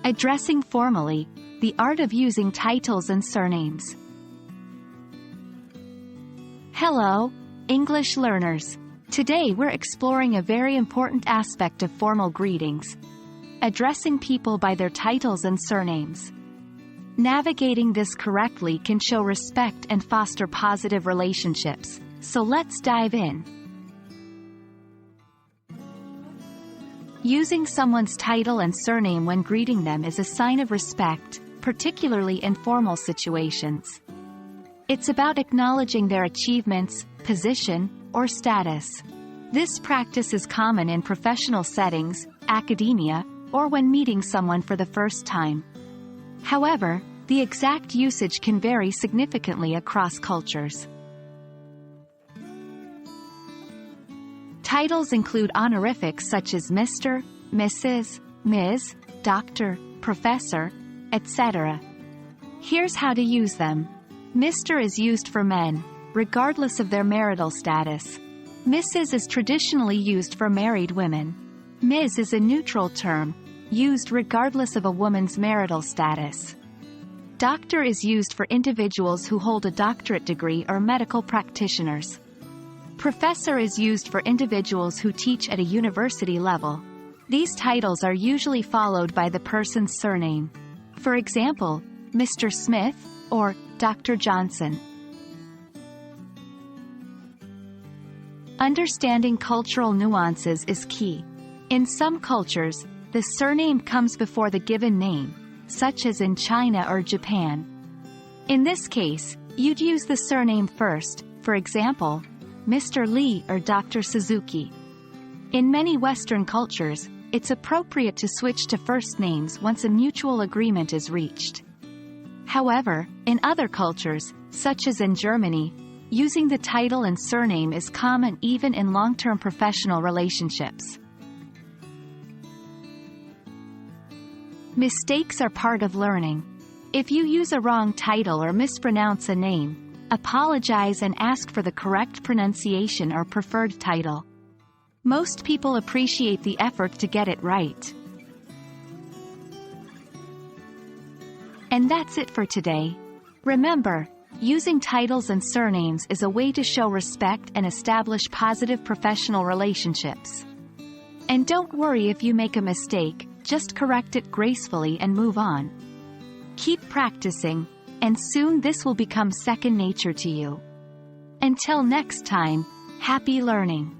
Addressing formally, the art of using titles and surnames. Hello, English learners. Today we're exploring a very important aspect of formal greetings: addressing people by their titles and surnames. Navigating this correctly can show respect and foster positive relationships, so let's dive in. Using someone's title and surname when greeting them is a sign of respect, particularly in formal situations. It's about acknowledging their achievements, position, or status. This practice is common in professional settings, academia, or when meeting someone for the first time. However, the exact usage can vary significantly across cultures. Titles include honorifics such as Mr., Mrs., Ms., Doctor, Professor, etc. Here's how to use them. Mr. is used for men, regardless of their marital status. Mrs. is traditionally used for married women. Ms. is a neutral term, used regardless of a woman's marital status. Doctor is used for individuals who hold a doctorate degree or medical practitioners. Professor is used for individuals who teach at a university level. These titles are usually followed by the person's surname. For example, Mr. Smith or Dr. Johnson. Understanding cultural nuances is key. In some cultures, the surname comes before the given name, such as in China or Japan. In this case, you'd use the surname first, for example, Mr. Lee or Dr. Suzuki. In many Western cultures, it's appropriate to switch to first names once a mutual agreement is reached. However, in other cultures, such as in Germany, using the title and surname is common even in long-term professional relationships. Mistakes are part of learning. If you use a wrong title or mispronounce a name, apologize and ask for the correct pronunciation or preferred title. Most people appreciate the effort to get it right. And that's it for today. Remember, using titles and surnames is a way to show respect and establish positive professional relationships. And don't worry if you make a mistake, just correct it gracefully and move on. Keep practicing, and soon this will become second nature to you. Until next time, happy learning!